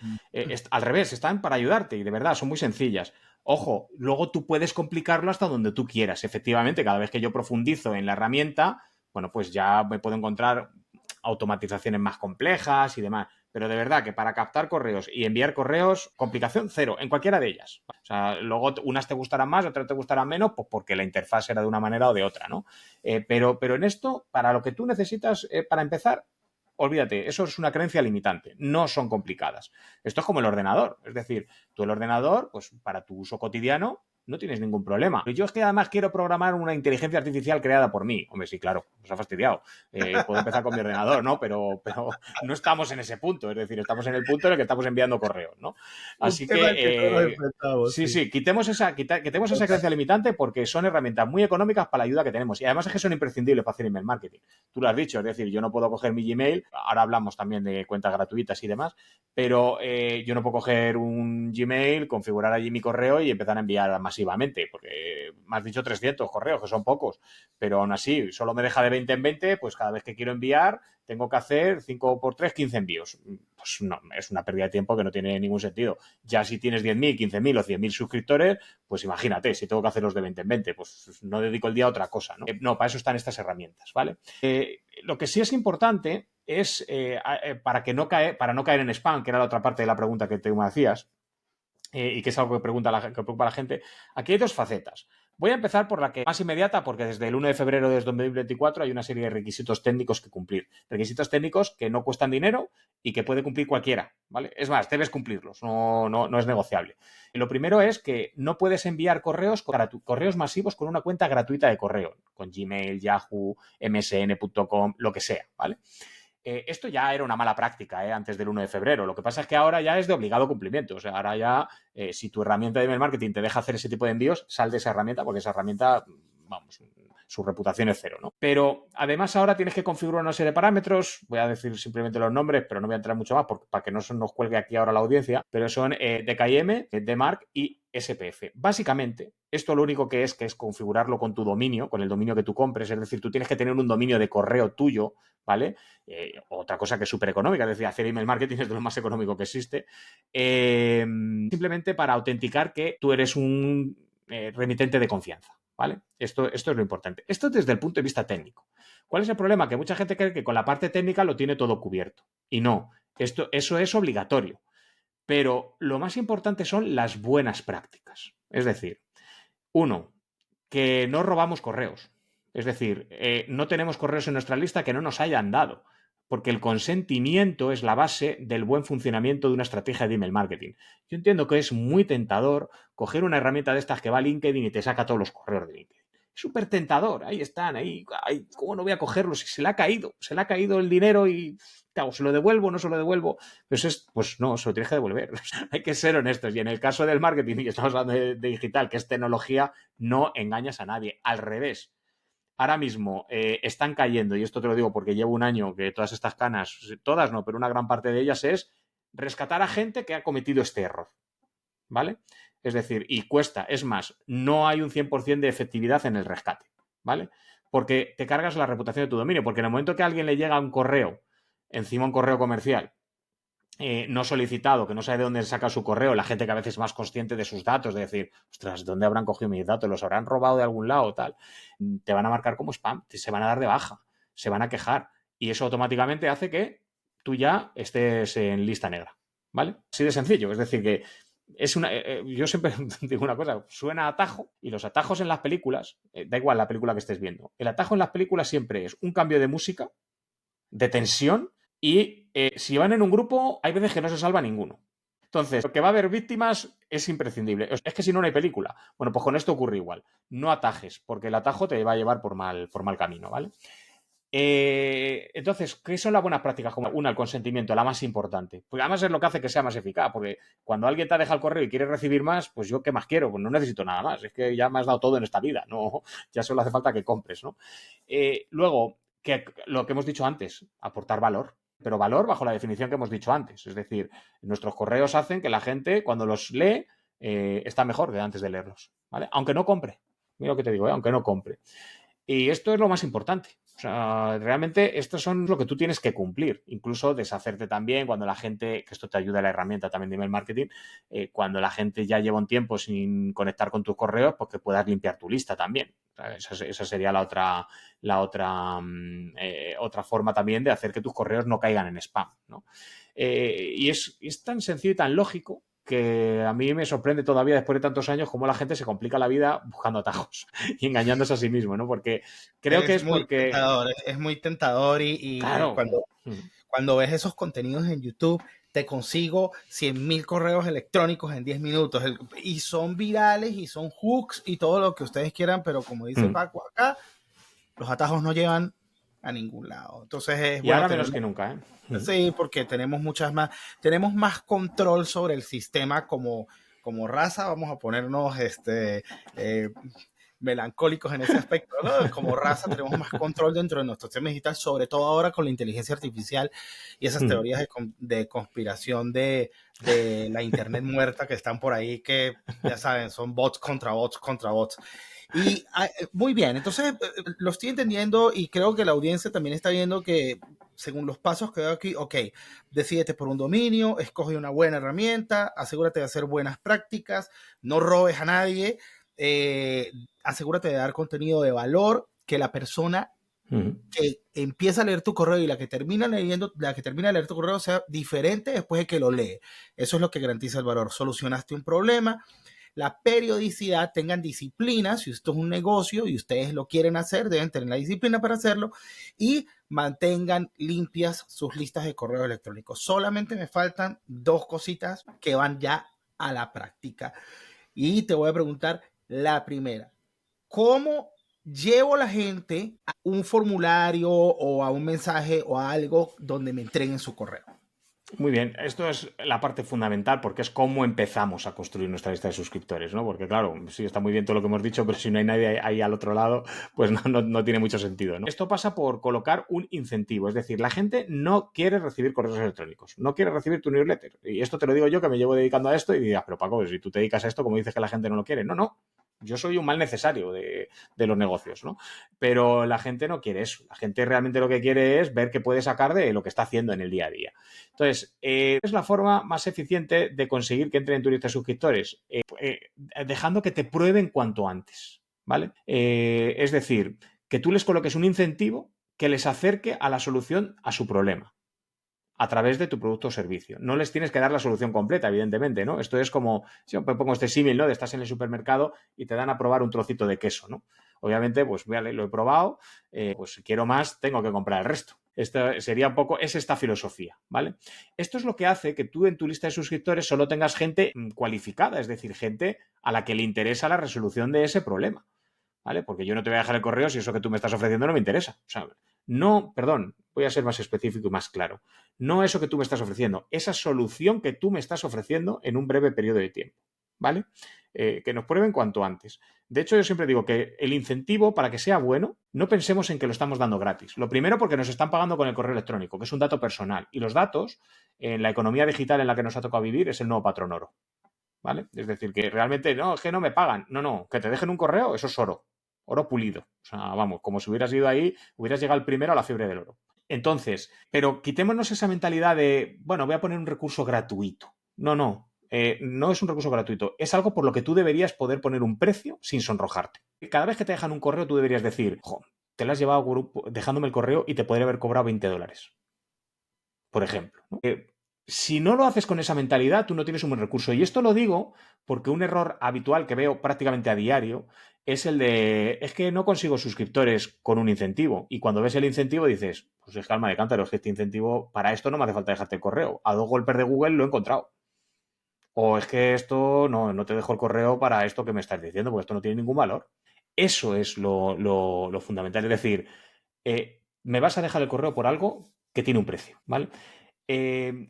Al revés, están para ayudarte y de verdad son muy sencillas. Ojo, luego tú puedes complicarlo hasta donde tú quieras. Efectivamente, cada vez que yo profundizo en la herramienta, bueno, pues ya me puedo encontrar automatizaciones más complejas y demás. Pero de verdad que para captar correos y enviar correos, complicación cero, en cualquiera de ellas. O sea, luego unas te gustarán más, otras te gustarán menos, pues porque la interfaz era de una manera o de otra, ¿no? Pero en esto, para lo que tú necesitas, para empezar, olvídate, eso es una creencia limitante, no son complicadas. Esto es como el ordenador, es decir, tú el ordenador, pues para tu uso cotidiano, no tienes ningún problema. Yo es que además quiero programar una inteligencia artificial creada por mí. Hombre, sí, claro, nos ha fastidiado. Puedo empezar con mi ordenador, ¿no? Pero no estamos en ese punto. Es decir, estamos en el punto en el que estamos enviando correos, ¿no? Un Así tema que todos que, enfrentamos, sí, sí. sí, quitemos esa creencia limitante porque son herramientas muy económicas para la ayuda que tenemos. Y además es que son imprescindibles para hacer email marketing. Tú lo has dicho, es decir, yo no puedo coger mi Gmail, ahora hablamos también de cuentas gratuitas y demás, pero yo no puedo coger un Gmail, configurar allí mi correo y empezar a enviar masivamente, porque me has dicho 300 correos, que son pocos, pero aún así, solo me deja de 20 en 20, pues cada vez que quiero enviar tengo que hacer 5 por 3, 15 envíos. pues no, es una pérdida de tiempo que no tiene ningún sentido. Ya si tienes 10.000, 15.000 o 100.000 suscriptores, pues imagínate, si tengo que hacerlos de 20 en 20, pues no dedico el día a otra cosa, ¿no? No, para eso están estas herramientas, ¿vale? Lo que sí es importante es, para no caer en spam, que era la otra parte de la pregunta que te me hacías, y que es algo que preocupa a la gente, aquí hay dos facetas. Voy a empezar por la que más inmediata, porque desde el 1 de febrero de 2024 hay una serie de requisitos técnicos que cumplir. Requisitos técnicos que no cuestan dinero y que puede cumplir cualquiera, ¿vale? Es más, debes cumplirlos, no es negociable. Y lo primero es que no puedes enviar correos masivos con una cuenta gratuita de correo, con Gmail, Yahoo, msn.com, lo que sea, ¿vale? Esto ya era una mala práctica antes del 1 de febrero. Lo que pasa es que ahora ya es de obligado cumplimiento. O sea, ahora ya, si tu herramienta de email marketing te deja hacer ese tipo de envíos, sal de esa herramienta porque esa herramienta, vamos, su reputación es cero, ¿no? Pero además ahora tienes que configurar una serie de parámetros. Voy a decir simplemente los nombres, pero no voy a entrar mucho más para que no se nos cuelgue aquí ahora la audiencia. Pero son DKIM, DMARC y SPF. Básicamente, esto lo único que es configurarlo con tu dominio, con el dominio que tú compres. Es decir, tú tienes que tener un dominio de correo tuyo, ¿vale? Otra cosa que es súper económica, es decir, hacer email marketing es de lo más económico que existe. Simplemente para autenticar que tú eres un remitente de confianza, ¿vale? Esto es lo importante. Esto desde el punto de vista técnico. ¿Cuál es el problema? Que mucha gente cree que con la parte técnica lo tiene todo cubierto. Y no, eso es obligatorio. Pero lo más importante son las buenas prácticas. Es decir, uno, que no robamos correos. Es decir, no tenemos correos en nuestra lista que no nos hayan dado, porque el consentimiento es la base del buen funcionamiento de una estrategia de email marketing. Yo entiendo que es muy tentador coger una herramienta de estas que va a LinkedIn y te saca todos los correos de LinkedIn. Es súper tentador, ahí están, ahí, ¿cómo no voy a cogerlos? Si se le ha caído el dinero y claro, ¿se lo devuelvo o no se lo devuelvo? Pues no, se lo tienes que devolver. Hay que ser honestos. Y en el caso del marketing, y estamos hablando de digital, que es tecnología, no engañas a nadie. Al revés. Ahora mismo están cayendo, y esto te lo digo porque llevo un año que todas estas canas, todas no, pero una gran parte de ellas es rescatar a gente que ha cometido este error, ¿vale? Es decir, y cuesta, es más, no hay un 100% de efectividad en el rescate, ¿vale? Porque te cargas la reputación de tu dominio, porque en el momento que a alguien le llega un correo, encima un correo comercial, no solicitado, que no sabe de dónde saca su correo, la gente que a veces es más consciente de sus datos, de decir, ostras, ¿dónde habrán cogido mis datos? ¿Los habrán robado de algún lado o tal? Te van a marcar como spam, se van a dar de baja, se van a quejar y eso automáticamente hace que tú ya estés en lista negra, ¿vale? Así de sencillo, es decir que yo siempre digo una cosa, suena a atajo y los atajos en las películas, da igual la película que estés viendo, el atajo en las películas siempre es un cambio de música, de tensión y si van en un grupo hay veces que no se salva ninguno. Entonces, que va a haber víctimas es imprescindible. Es que si no, no hay película. Bueno, pues con esto ocurre igual. No atajes, porque el atajo te va a llevar por mal camino, ¿vale? Entonces, ¿qué son las buenas prácticas? Como una, el consentimiento, la más importante. Porque además es lo que hace que sea más eficaz, porque cuando alguien te ha dejado el correo y quiere recibir más, pues yo qué más quiero, pues no necesito nada más. Es que ya me has dado todo en esta vida, no, ya solo hace falta que compres, ¿no? Luego, lo que hemos dicho antes, aportar valor, pero valor bajo la definición que hemos dicho antes. Es decir, nuestros correos hacen que la gente, cuando los lee, está mejor que antes de leerlos, ¿vale? Aunque no compre. Mira lo que te digo, aunque no compre. Y esto es lo más importante. O sea, realmente estos son lo que tú tienes que cumplir. Incluso deshacerte también cuando la gente, que esto te ayuda a la herramienta también de email marketing, cuando la gente ya lleva un tiempo sin conectar con tus correos, pues que puedas limpiar tu lista también. Esa sería otra forma también de hacer que tus correos no caigan en spam, ¿no? Y es tan sencillo y tan lógico que a mí me sorprende todavía después de tantos años cómo la gente se complica la vida buscando atajos y engañándose a sí mismo, ¿no? Porque creo que es muy porque... tentador, es muy tentador y Claro. cuando ves esos contenidos en YouTube, te consigo 100.000 correos electrónicos en 10 minutos y son virales y son hooks y todo lo que ustedes quieran, pero como dice Paco acá, los atajos no llevan a ningún lado. Entonces es y bueno ahora tener... menos que nunca, ¿eh? Sí, porque tenemos más control sobre el sistema como raza. Vamos a ponernos melancólicos en ese aspecto, ¿no? Como raza tenemos más control dentro de nuestro sistema digital, sobre todo ahora con la inteligencia artificial y esas teorías de conspiración de la internet muerta que están por ahí, que ya saben, son bots contra bots contra bots. Y muy bien, entonces lo estoy entendiendo y creo que la audiencia también está viendo que según los pasos que veo aquí, ok, decídete por un dominio, escoge una buena herramienta, asegúrate de hacer buenas prácticas, no robes a nadie, asegúrate de dar contenido de valor, que la persona que empieza a leer tu correo y la que termina de leer tu correo sea diferente después de que lo lee. Eso es lo que garantiza el valor. Solucionaste un problema. La periodicidad, tengan disciplina. Si esto es un negocio y ustedes lo quieren hacer, deben tener la disciplina para hacerlo. Y mantengan limpias sus listas de correo electrónico. Solamente me faltan 2 cositas que van ya a la práctica. Y te voy a preguntar la primera. ¿Cómo llevo a la gente a un formulario o a un mensaje o a algo donde me entreguen su correo? Muy bien, esto es la parte fundamental porque es cómo empezamos a construir nuestra lista de suscriptores, ¿no? Porque claro, sí está muy bien todo lo que hemos dicho, pero si no hay nadie ahí al otro lado, pues no tiene mucho sentido, ¿no? Esto pasa por colocar un incentivo, es decir, la gente no quiere recibir correos electrónicos, no quiere recibir tu newsletter. Y esto te lo digo yo que me llevo dedicando a esto y dirás, pero Paco, si tú te dedicas a esto, ¿cómo dices que la gente no lo quiere? No. Yo soy un mal necesario de los negocios, ¿no? Pero la gente no quiere eso. La gente realmente lo que quiere es ver qué puede sacar de lo que está haciendo en el día a día. Entonces, es la forma más eficiente de conseguir que entren en tu lista de suscriptores, dejando que te prueben cuanto antes, ¿vale? Es decir, que tú les coloques un incentivo que les acerque a la solución a su problema a través de tu producto o servicio. No les tienes que dar la solución completa, evidentemente, ¿no? Esto es como, si yo pongo este símil, ¿no? De estás en el supermercado y te dan a probar un trocito de queso, ¿no? Obviamente, pues vale, lo he probado, pues si quiero más, tengo que comprar el resto. Esto sería un poco, es esta filosofía, ¿vale? Esto es lo que hace que tú en tu lista de suscriptores solo tengas gente cualificada, es decir, gente a la que le interesa la resolución de ese problema, ¿vale? Porque yo no te voy a dejar el correo si eso que tú me estás ofreciendo no me interesa. O sea, no, perdón, voy a ser más específico y más claro. No eso que tú me estás ofreciendo, esa solución que tú me estás ofreciendo en un breve periodo de tiempo, ¿vale? Que nos prueben cuanto antes. De hecho, yo siempre digo que el incentivo, para que sea bueno, no pensemos en que lo estamos dando gratis. Lo primero, porque nos están pagando con el correo electrónico, que es un dato personal. Y los datos, en la economía digital en la que nos ha tocado vivir, es el nuevo patrón oro, ¿vale? Es decir, que realmente, no, es que no me pagan. No, que te dejen un correo, eso es oro. Oro pulido. O sea, vamos, como si hubieras ido ahí, hubieras llegado el primero a la fiebre del oro. Entonces, pero quitémonos esa mentalidad de, bueno, voy a poner un recurso gratuito. No, no es un recurso gratuito. Es algo por lo que tú deberías poder poner un precio sin sonrojarte. Cada vez que te dejan un correo, tú deberías decir, te lo has llevado dejándome el correo y te podría haber cobrado $20, por ejemplo, ¿no? Si no lo haces con esa mentalidad, tú no tienes un buen recurso. Y esto lo digo porque un error habitual que veo prácticamente a diario es el de, es que no consigo suscriptores con un incentivo. Y cuando ves el incentivo dices, pues es calma de cántaro, es que este incentivo, para esto no me hace falta dejarte el correo. A 2 golpes de Google lo he encontrado. O es que esto no te dejo el correo para esto que me estás diciendo, porque esto no tiene ningún valor. Eso es lo fundamental. Es decir, me vas a dejar el correo por algo que tiene un precio, ¿vale?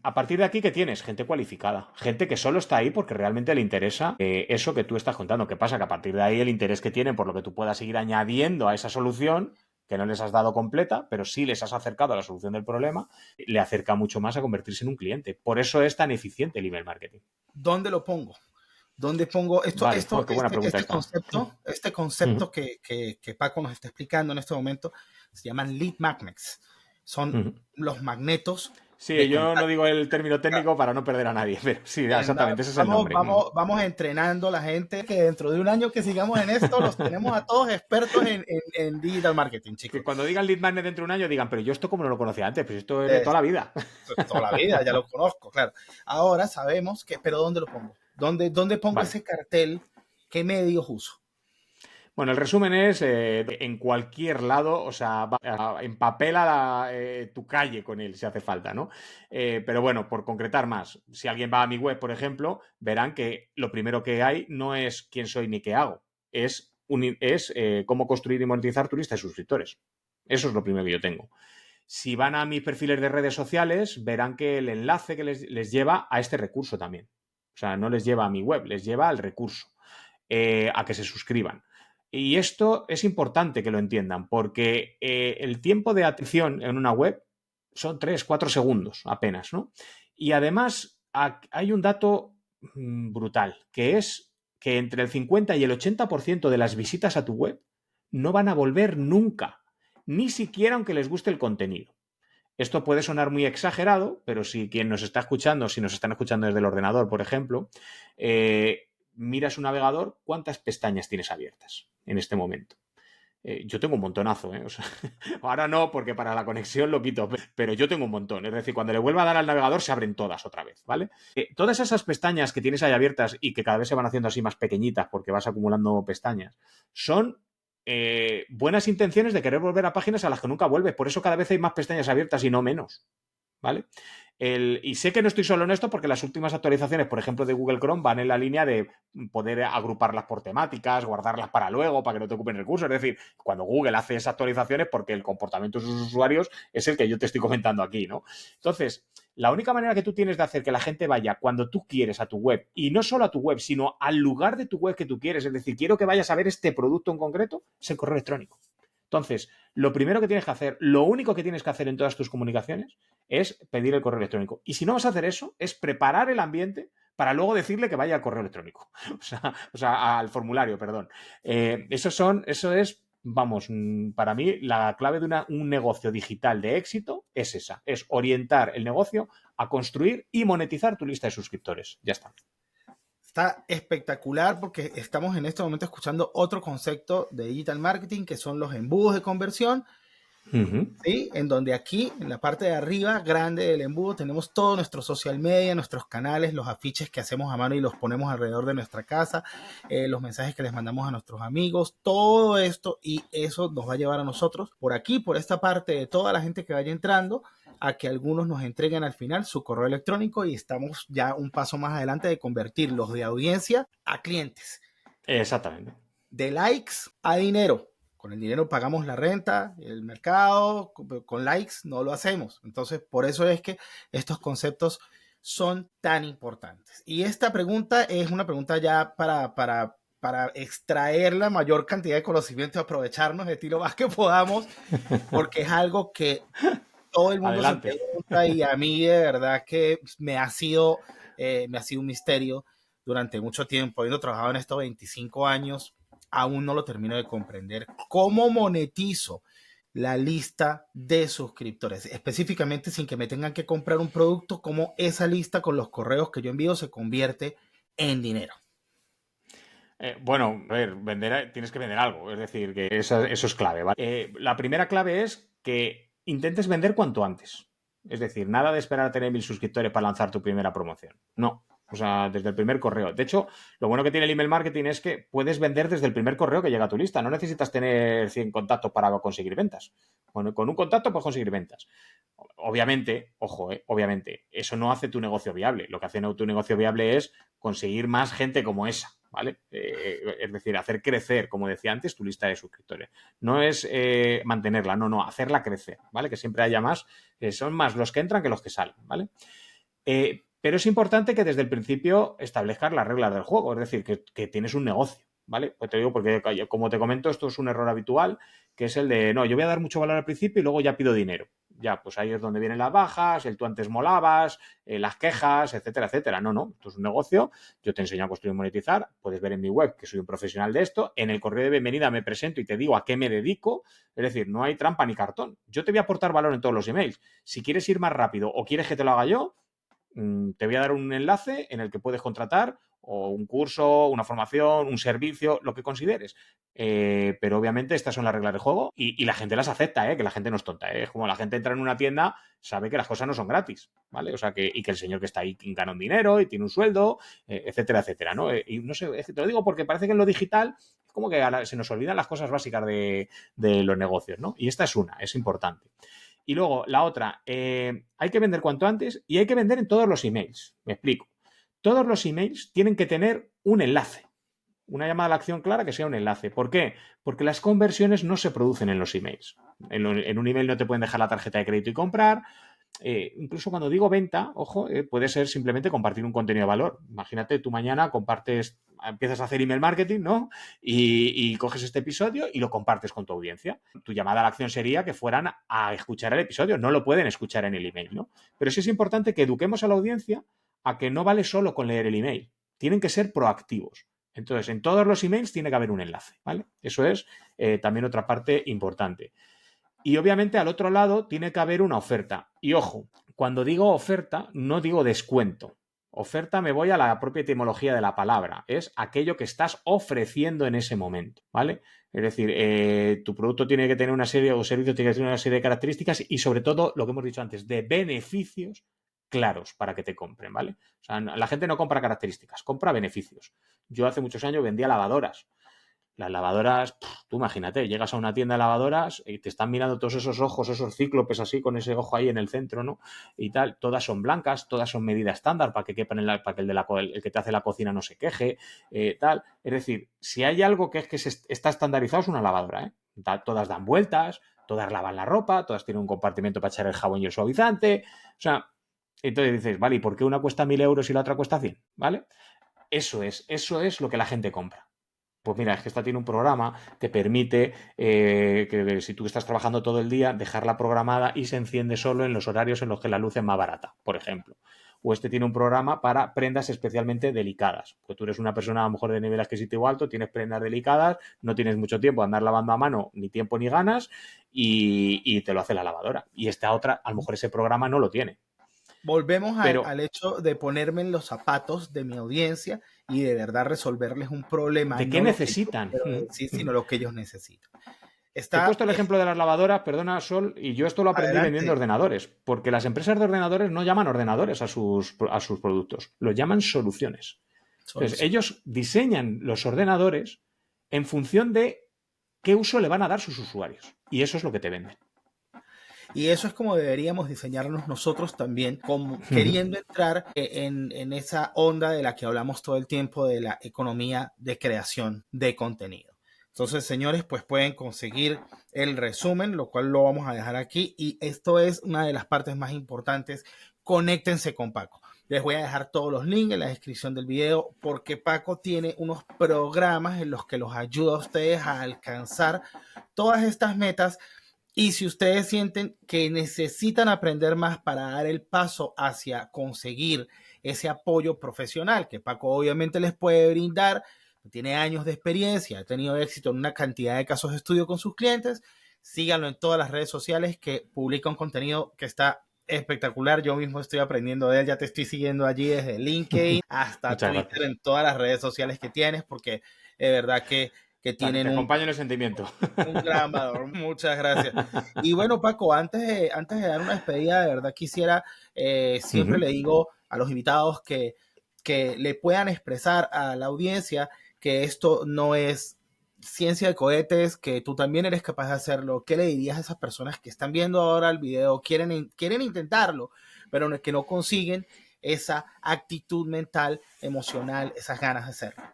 A partir de aquí, ¿qué tienes? Gente cualificada, gente que solo está ahí porque realmente le interesa eso que tú estás contando. ¿Qué pasa? Que a partir de ahí el interés que tienen por lo que tú puedas seguir añadiendo a esa solución, que no les has dado completa, pero sí les has acercado a la solución del problema, le acerca mucho más a convertirse en un cliente. Por eso es tan eficiente el email marketing. ¿Dónde lo pongo? ¿Dónde pongo Vale, qué buena pregunta esta. Este concepto que Paco nos está explicando en este momento se llaman lead magnets. Son los magnetos Sí, de yo no contacto. digo el término técnico para no perder a nadie, pero sí, exactamente, ese es el nombre. Vamos entrenando a la gente que dentro de un año que sigamos en esto, los tenemos a todos expertos en digital marketing, chicos. Que cuando digan lead magnet dentro de un año digan, pero yo esto como no lo conocía antes, pues esto es de toda la vida. Toda la vida, ya lo conozco, claro. Ahora sabemos que, pero ¿dónde lo pongo? ¿Dónde pongo ese cartel? ¿Qué medios uso? Bueno, el resumen es en cualquier lado, o sea, empapela tu calle con él si hace falta, ¿no? Pero bueno, por concretar más, si alguien va a mi web, por ejemplo, verán que lo primero que hay no es quién soy ni qué hago, es cómo construir y monetizar tu lista de suscriptores. Eso es lo primero que yo tengo. Si van a mis perfiles de redes sociales, verán que el enlace que les lleva a este recurso también. O sea, no les lleva a mi web, les lleva al recurso, a que se suscriban. Y esto es importante que lo entiendan, porque el tiempo de atención en una web son 3-4 segundos apenas, ¿no? Y además hay un dato brutal, que es que entre el 50 y el 80% de las visitas a tu web no van a volver nunca, ni siquiera aunque les guste el contenido. Esto puede sonar muy exagerado, pero si quien nos está escuchando, si nos están escuchando desde el ordenador, por ejemplo, mira su navegador, ¿cuántas pestañas tienes abiertas en este momento? Yo tengo un montonazo, ¿eh? O sea, ahora no, porque para la conexión lo quito, pero yo tengo un montón. Es decir, cuando le vuelva a dar al navegador se abren todas otra vez, ¿vale? Todas esas pestañas que tienes ahí abiertas y que cada vez se van haciendo así más pequeñitas porque vas acumulando pestañas, son buenas intenciones de querer volver a páginas a las que nunca vuelves. Por eso cada vez hay más pestañas abiertas y no menos, ¿vale? Y sé que no estoy solo en esto porque las últimas actualizaciones, por ejemplo, de Google Chrome van en la línea de poder agruparlas por temáticas, guardarlas para luego, para que no te ocupen recursos. Es decir, cuando Google hace esas actualizaciones, porque el comportamiento de sus usuarios es el que yo te estoy comentando aquí, ¿no? Entonces, la única manera que tú tienes de hacer que la gente vaya cuando tú quieres a tu web, y no solo a tu web, sino al lugar de tu web que tú quieres, es decir, quiero que vayas a ver este producto en concreto, es el correo electrónico. Entonces, lo primero que tienes que hacer, lo único que tienes que hacer en todas tus comunicaciones es pedir el correo electrónico. Y si no vas a hacer eso, es preparar el ambiente para luego decirle que vaya al correo electrónico. O sea al formulario, perdón. Eso es, vamos, para mí la clave de un negocio digital de éxito es esa, es orientar el negocio a construir y monetizar tu lista de suscriptores. Ya está. Está espectacular porque estamos en este momento escuchando otro concepto de digital marketing que son los embudos de conversión. ¿Sí? En donde aquí, en la parte de arriba, grande del embudo, tenemos todo nuestro social media, nuestros canales, los afiches que hacemos a mano y los ponemos alrededor de nuestra casa, los mensajes que les mandamos a nuestros amigos, todo esto, y eso nos va a llevar a nosotros, por aquí, por esta parte de toda la gente que vaya entrando, a que algunos nos entreguen al final su correo electrónico y estamos ya un paso más adelante de convertir los de audiencia a clientes. Exactamente. De likes a dinero. Con el dinero pagamos la renta, el mercado, con likes no lo hacemos. Entonces, por eso es que estos conceptos son tan importantes. Y esta pregunta es una pregunta ya para extraer la mayor cantidad de conocimiento y aprovecharnos de ti lo más que podamos, porque es algo que todo el mundo se Adelante. pregunta y a mí de verdad que me ha sido un misterio durante mucho tiempo, habiendo trabajado en estos 25 años, aún no lo termino de comprender. ¿Cómo monetizo la lista de suscriptores? Específicamente sin que me tengan que comprar un producto, cómo esa lista con los correos que yo envío se convierte en dinero. Bueno, a ver, tienes que vender algo, es decir, que eso es clave, ¿vale? La primera clave es que intentes vender cuanto antes. Es decir, nada de esperar a tener 1000 suscriptores para lanzar tu primera promoción. No. O sea, desde el primer correo. De hecho, lo bueno que tiene el email marketing es que puedes vender desde el primer correo que llega a tu lista. No necesitas tener 100 contactos para conseguir ventas. Bueno, con un contacto puedes conseguir ventas. Obviamente, ojo, obviamente, eso no hace tu negocio viable. Lo que hace tu negocio viable es conseguir más gente como esa, ¿vale? Es decir, hacer crecer, como decía antes, tu lista de suscriptores. No es mantenerla, no, hacerla crecer, ¿vale? Que siempre haya más, son más los que entran que los que salen, ¿vale? Pero es importante que desde el principio establezcas las reglas del juego, es decir, que tienes un negocio, ¿vale? Pues te digo porque, como te comento, esto es un error habitual, que es el de, no, yo voy a dar mucho valor al principio y luego ya pido dinero. Ya, pues ahí es donde vienen las bajas, el tú antes molabas, las quejas, etcétera, etcétera. No, esto es un negocio, yo te enseño a construir y monetizar, puedes ver en mi web que soy un profesional de esto, en el correo de bienvenida me presento y te digo a qué me dedico, es decir, no hay trampa ni cartón. Yo te voy a aportar valor en todos los emails. Si quieres ir más rápido o quieres que te lo haga yo, te voy a dar un enlace en el que puedes contratar o un curso, una formación, un servicio, lo que consideres. Pero obviamente estas son las reglas de juego y la gente las acepta, que la gente no es tonta. Es como la gente entra en una tienda, sabe que las cosas no son gratis, ¿vale? O sea, y que el señor que está ahí gana un dinero y tiene un sueldo, etcétera, etcétera, ¿no? Y no sé, te lo digo porque parece que en lo digital es como que se nos olvidan las cosas básicas de los negocios, ¿no? Y esta es es importante. Y luego, la otra, hay que vender cuanto antes y hay que vender en todos los emails. Me explico. Todos los emails tienen que tener un enlace. Una llamada a la acción clara que sea un enlace. ¿Por qué? Porque las conversiones no se producen en los emails. En un email no te pueden dejar la tarjeta de crédito y comprar. Incluso cuando digo venta, ojo, puede ser simplemente compartir un contenido de valor. Imagínate, tú mañana empiezas a hacer email marketing, ¿no? Y coges este episodio y lo compartes con tu audiencia. Tu llamada a la acción sería que fueran a escuchar el episodio, no lo pueden escuchar en el email, ¿no? Pero sí es importante que eduquemos a la audiencia a que no vale solo con leer el email, tienen que ser proactivos. Entonces, en todos los emails tiene que haber un enlace, ¿vale? Eso es también otra parte importante. Y obviamente al otro lado tiene que haber una oferta. Y ojo, cuando digo oferta, no digo descuento. Oferta, me voy a la propia etimología de la palabra. Es aquello que estás ofreciendo en ese momento, ¿vale? Es decir, tu producto tiene que tener una serie, o servicio tiene que tener una serie de características y sobre todo, lo que hemos dicho antes, de beneficios claros para que te compren, ¿vale? O sea, la gente no compra características, compra beneficios. Yo hace muchos años vendía lavadoras. Las lavadoras, tú imagínate, llegas a una tienda de lavadoras y te están mirando todos esos ojos, esos cíclopes así, con ese ojo ahí en el centro, ¿no? Y tal, todas son blancas, todas son medida estándar para que quepan para que el que te hace la cocina no se queje, tal. Es decir, si hay algo que es que está estandarizado es una lavadora, ¿eh? Todas dan vueltas, todas lavan la ropa, todas tienen un compartimento para echar el jabón y el suavizante, o sea, entonces dices, vale, ¿y por qué una cuesta 1.000 euros y la otra cuesta 100? ¿Vale? Eso es lo que la gente compra. Pues mira, es que esta tiene un programa, te permite que si tú estás trabajando todo el día, dejarla programada y se enciende solo en los horarios en los que la luz es más barata, por ejemplo. O este tiene un programa para prendas especialmente delicadas. Porque tú eres una persona a lo mejor de nivel adquisitivo alto, tienes prendas delicadas, no tienes mucho tiempo de andar lavando a mano, ni tiempo ni ganas, y te lo hace la lavadora. Y esta otra, a lo mejor ese programa no lo tiene. Volvemos Pero, al hecho de ponerme en los zapatos de mi audiencia y de verdad resolverles un problema, ¿de qué no lo que yo necesitan? quiero decir, sino lo que ellos necesitan. Te he Está puesto el ejemplo de las lavadoras, perdona, Sol, y yo esto lo aprendí vendiendo adelante. ordenadores, porque las empresas de ordenadores no llaman ordenadores a sus productos, los llaman soluciones. Entonces, Solución. ellos diseñan los ordenadores en función de qué uso le van a dar sus usuarios. Y eso es lo que te venden. Y eso es como deberíamos diseñarnos nosotros también, como queriendo entrar en esa onda de la que hablamos todo el tiempo de la economía de creación de contenido. Entonces, señores, pues pueden conseguir el resumen, lo cual lo vamos a dejar aquí. Y esto es una de las partes más importantes. Conéctense con Paco. Les voy a dejar todos los links en la descripción del video porque Paco tiene unos programas en los que los ayuda a ustedes a alcanzar todas estas metas. Y si ustedes sienten que necesitan aprender más para dar el paso hacia conseguir ese apoyo profesional que Paco obviamente les puede brindar, tiene años de experiencia, ha tenido éxito en una cantidad de casos de estudio con sus clientes, síganlo en todas las redes sociales que publica un contenido que está espectacular. Yo mismo estoy aprendiendo de él, ya te estoy siguiendo allí desde LinkedIn hasta Muchas Twitter, gracias. en todas las redes sociales que tienes, porque de verdad que Te tienen acompaño en el sentimiento. un gran valor. Muchas gracias. Y bueno, Paco, antes de dar una despedida, de verdad quisiera, siempre le digo a los invitados que le puedan expresar a la audiencia que esto no es ciencia de cohetes, que tú también eres capaz de hacerlo. ¿Qué le dirías a esas personas que están viendo ahora el video, quieren intentarlo, pero que no consiguen esa actitud mental, emocional, esas ganas de hacerlo?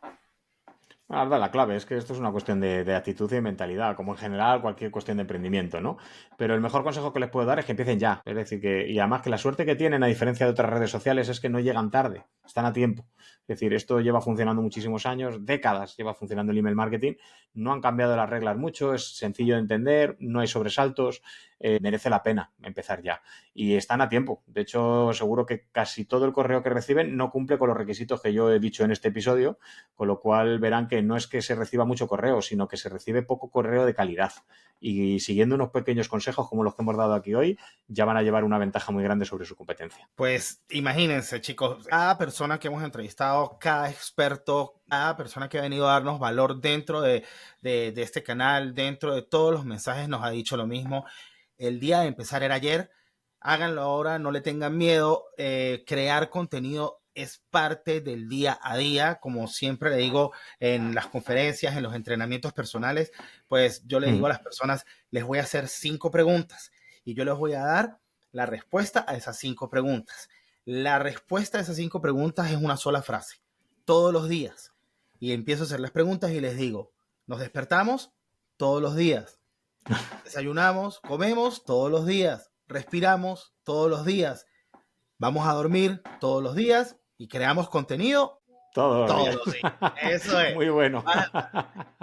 La clave es que esto es una cuestión de actitud y de mentalidad, como en general cualquier cuestión de emprendimiento, ¿no? Pero el mejor consejo que les puedo dar es que empiecen ya. Es decir, y además que la suerte que tienen, a diferencia de otras redes sociales, es que no llegan tarde, están a tiempo. Es decir, esto lleva funcionando muchísimos años, décadas lleva funcionando el email marketing, no han cambiado las reglas mucho, es sencillo de entender, no hay sobresaltos, merece la pena empezar ya. Y están a tiempo. De hecho, seguro que casi todo el correo que reciben no cumple con los requisitos que yo he dicho en este episodio, con lo cual verán que no es que se reciba mucho correo, sino que se recibe poco correo de calidad. Y siguiendo unos pequeños consejos como los que hemos dado aquí hoy, ya van a llevar una ventaja muy grande sobre su competencia. Pues imagínense, chicos, cada persona que hemos entrevistado, cada experto, cada persona que ha venido a darnos valor dentro de este canal, dentro de todos los mensajes, nos ha dicho lo mismo. El día de empezar era ayer. Háganlo ahora, no le tengan miedo. Crear contenido es parte del día a día, como siempre le digo en las conferencias, en los entrenamientos personales, pues yo le digo a las personas, les voy a hacer 5 preguntas y yo les voy a dar la respuesta a esas 5 preguntas. La respuesta a esas 5 preguntas es una sola frase, todos los días. Y empiezo a hacer las preguntas y les digo, nos despertamos todos los días, desayunamos, comemos todos los días, respiramos todos los días, vamos a dormir todos los días y creamos contenido Todos los todos días. los días. Eso es. Muy bueno.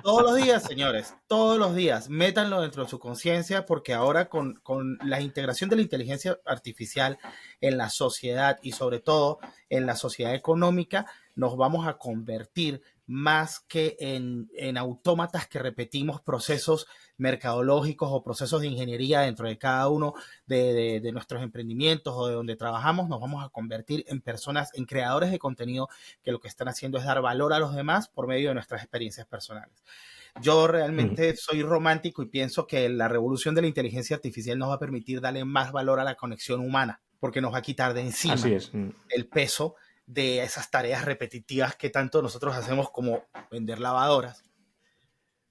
Todos los días, señores, todos los días, métanlo dentro de su conciencia porque ahora con la integración de la inteligencia artificial en la sociedad y sobre todo en la sociedad económica, nos vamos a convertir más que en autómatas que repetimos procesos mercadológicos o procesos de ingeniería dentro de cada uno de nuestros emprendimientos o de donde trabajamos. Nos vamos a convertir en personas, en creadores de contenido que lo que están haciendo es dar valor a los demás por medio de nuestras experiencias personales. Yo realmente soy romántico y pienso que la revolución de la inteligencia artificial nos va a permitir darle más valor a la conexión humana, porque nos va a quitar de encima Así es. el peso de esas tareas repetitivas que tanto nosotros hacemos, como vender lavadoras,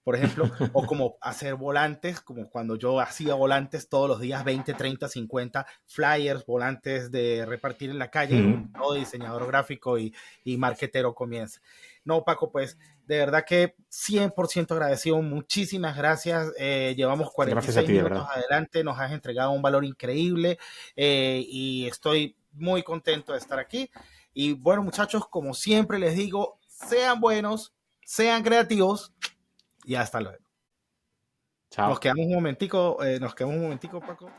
por ejemplo, o como hacer volantes, como cuando yo hacía volantes todos los días, 20, 30, 50 flyers, volantes de repartir en la calle, donde todo diseñador gráfico y marketero comienza. No, Paco, pues de verdad que 100% agradecido, muchísimas gracias. Llevamos 46 minutos adelante, nos has entregado un valor increíble y estoy muy contento de estar aquí. Y bueno, muchachos, como siempre les digo, sean buenos, sean creativos y hasta luego. Chao. Nos quedamos un momentico, Paco.